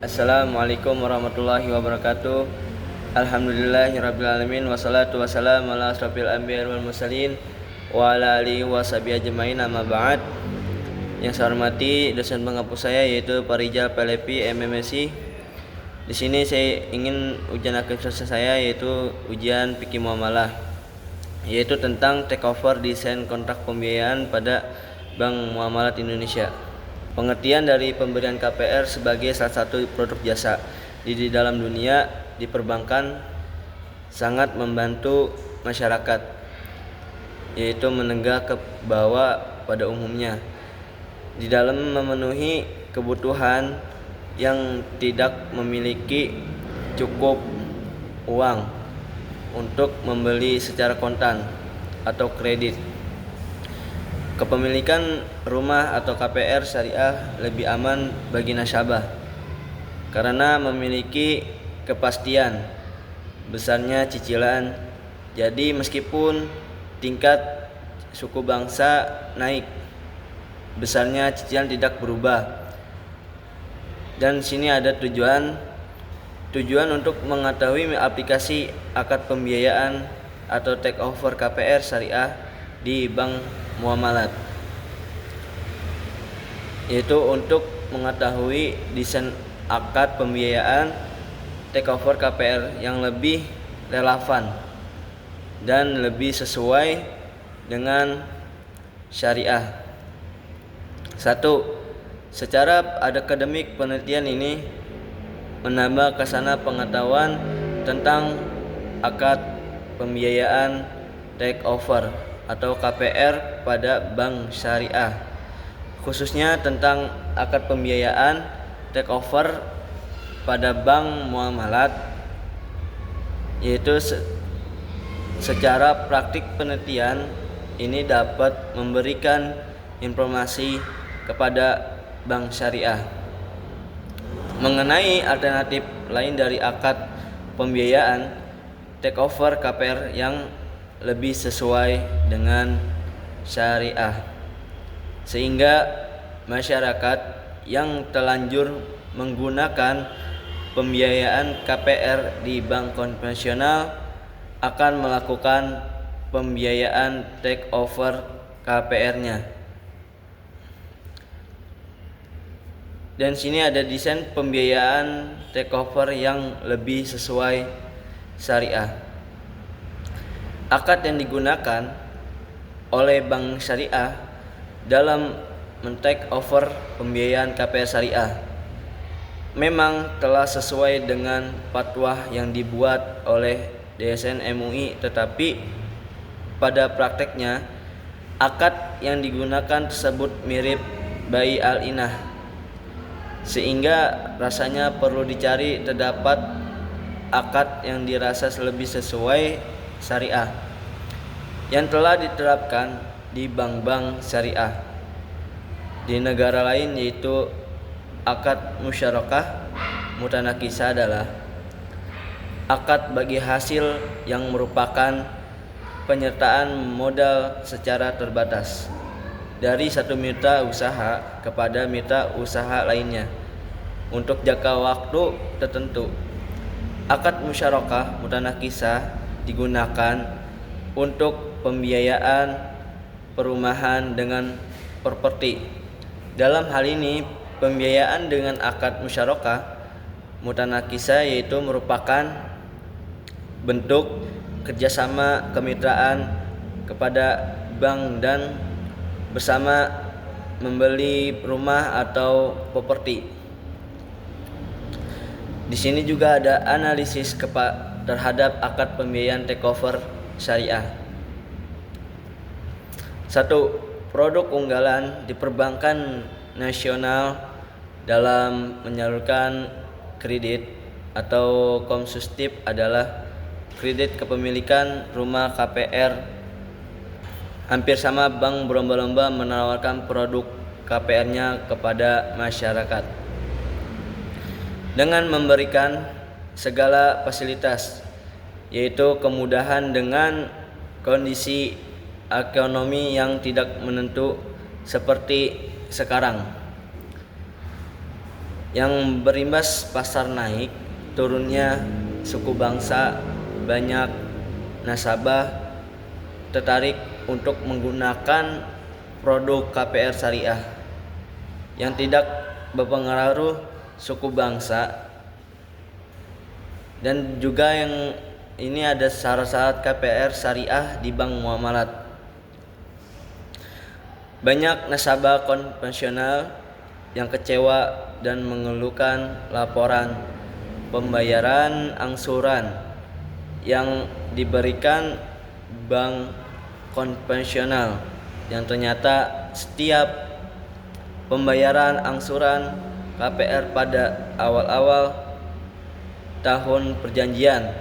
Assalamualaikum warahmatullahi wabarakatuh. Alhamdulillahirabbil wassalatu wassalamu ala asrofil anbiya'i wal mursalin wa ala alihi washabihi ajmain, amma ba'd. Yang saya hormati dosen penghapus saya yaitu Pak Rijal PLP MMSI. Di sini saya ingin ujian akhir selesai saya yaitu ujian fikih muamalah, yaitu tentang takeover desain kontrak pembiayaan pada Bank Muamalat Indonesia. Pengertian dari pemberian KPR sebagai salah satu produk jasa di dalam dunia di perbankan sangat membantu masyarakat, yaitu menengah ke bawah pada umumnya di dalam memenuhi kebutuhan yang tidak memiliki cukup uang untuk membeli secara kontan atau kredit. Kepemilikan rumah atau KPR syariah lebih aman bagi nasabah karena memiliki kepastian besarnya cicilan. Jadi meskipun tingkat suku bangsa naik, besarnya cicilan tidak berubah. Dan sini ada tujuan untuk mengetahui aplikasi akad pembiayaan atau takeover KPR syariah di bank muamalat, yaitu untuk mengetahui desain akad pembiayaan takeover KPR yang lebih relevan dan lebih sesuai dengan syariah. 1. Secara akademik, penelitian ini menambah kesana pengetahuan tentang akad pembiayaan takeover atau KPR pada bank syariah, khususnya tentang akad pembiayaan takeover pada bank muamalat, yaitu secara praktik penelitian ini dapat memberikan informasi kepada bank syariah mengenai alternatif lain dari akad pembiayaan takeover KPR yang lebih sesuai dengan syariah, sehingga masyarakat yang terlanjur menggunakan pembiayaan KPR di bank konvensional akan melakukan pembiayaan takeover KPR-nya. Dan sini ada desain pembiayaan takeover yang lebih sesuai syariah. Akad yang digunakan oleh bank syariah dalam men-take over pembiayaan KPR syariah memang telah sesuai dengan fatwa yang dibuat oleh DSN MUI, tetapi pada prakteknya akad yang digunakan tersebut mirip bai al-inah, sehingga rasanya perlu dicari terdapat akad yang dirasa lebih sesuai syariah yang telah diterapkan di bank-bank syariah di negara lain, yaitu akad musyarakah mutanakisah adalah akad bagi hasil yang merupakan penyertaan modal secara terbatas dari satu mitra usaha kepada mitra usaha lainnya untuk jangka waktu tertentu. Akad musyarakah mutanakisah digunakan untuk pembiayaan perumahan dengan properti. Dalam hal ini, pembiayaan dengan akad musyarakah mutanakisah yaitu merupakan bentuk kerjasama kemitraan kepada bank dan bersama membeli rumah atau properti. Di sini juga ada analisis terhadap akad pembiayaan takeover syariah. 1. Produk unggalan di perbankan nasional dalam menyalurkan kredit atau konsumtif adalah kredit kepemilikan rumah KPR. Hampir sama bank berlomba-lomba menawarkan produk KPR-nya kepada masyarakat dengan memberikan segala fasilitas, yaitu kemudahan dengan kondisi ekonomi yang tidak menentu seperti sekarang. yang berimbas pasar naik, turunnya suku bangsa, banyak nasabah tertarik untuk menggunakan produk KPR syariah yang tidak berpengaruh suku bangsa. Dan juga yang ini ada syarat-syarat KPR syariah di bank muamalat. Banyak nasabah konvensional yang kecewa dan mengeluhkan laporan pembayaran angsuran yang diberikan bank konvensional, yang ternyata setiap pembayaran angsuran KPR pada awal-awal tahun perjanjian,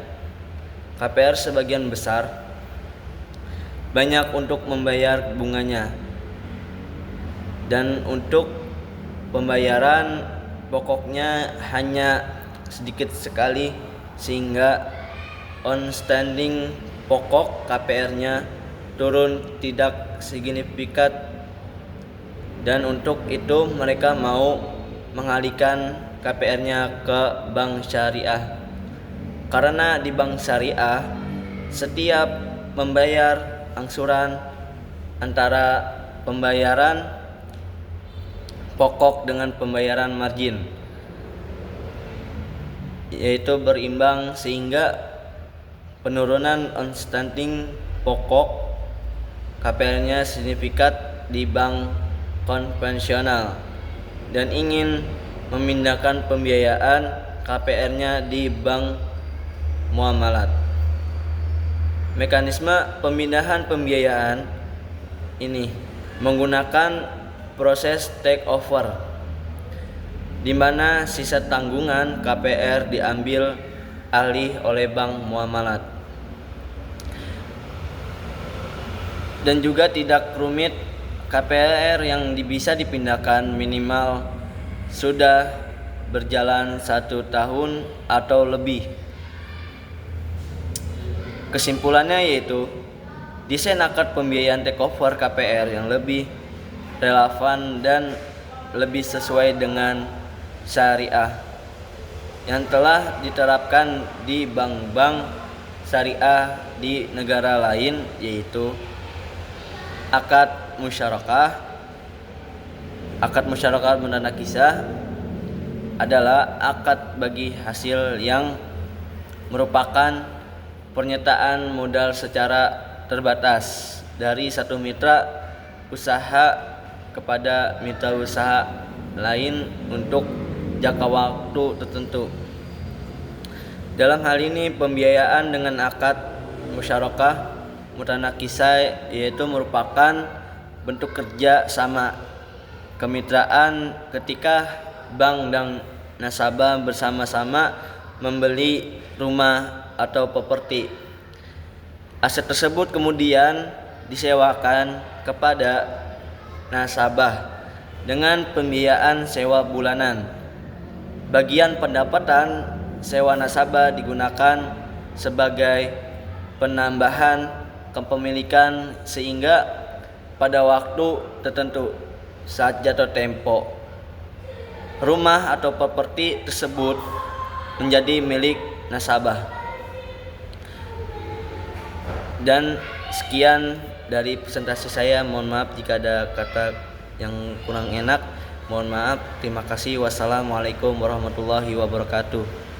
KPR sebagian besar banyak untuk membayar bunganya, dan untuk pembayaran pokoknya hanya sedikit sekali, sehingga outstanding pokok KPR-nya turun tidak signifikan, dan untuk itu mereka mau mengalihkan KPR-nya ke bank syariah. Karena di bank syariah setiap membayar angsuran antara pembayaran pokok dengan pembayaran margin, yaitu berimbang, sehingga penurunan outstanding pokok KPR-nya signifikan di bank konvensional dan ingin memindahkan pembiayaan KPR-nya di bank muamalat. Mekanisme pemindahan pembiayaan ini menggunakan proses take over, di mana sisa tanggungan KPR diambil alih oleh bank muamalat, dan juga tidak rumit. KPR yang bisa dipindahkan minimal sudah berjalan 1 tahun atau lebih. Kesimpulannya yaitu desain akad pembiayaan takeover KPR yang lebih relevan dan lebih sesuai dengan syariah yang telah diterapkan di bank-bank syariah di negara lain, yaitu akad musyarakah. Akad musyarakah mutanakisah adalah akad bagi hasil yang merupakan pernyataan modal secara terbatas dari satu mitra usaha kepada mitra usaha lain untuk jangka waktu tertentu. Dalam hal ini pembiayaan dengan akad musyarakah mutanakisah yaitu merupakan bentuk kerja sama kemitraan ketika bank dan nasabah bersama-sama membeli rumah atau properti. Aset tersebut kemudian disewakan kepada nasabah dengan pembiayaan sewa bulanan. Bagian pendapatan sewa nasabah digunakan sebagai penambahan kepemilikan, sehingga pada waktu tertentu saat jatuh tempo rumah atau properti tersebut menjadi milik nasabah. Dan sekian dari presentasi saya. Mohon maaf jika ada kata yang kurang enak. Mohon maaf. Terima kasih. Wassalamualaikum warahmatullahi wabarakatuh.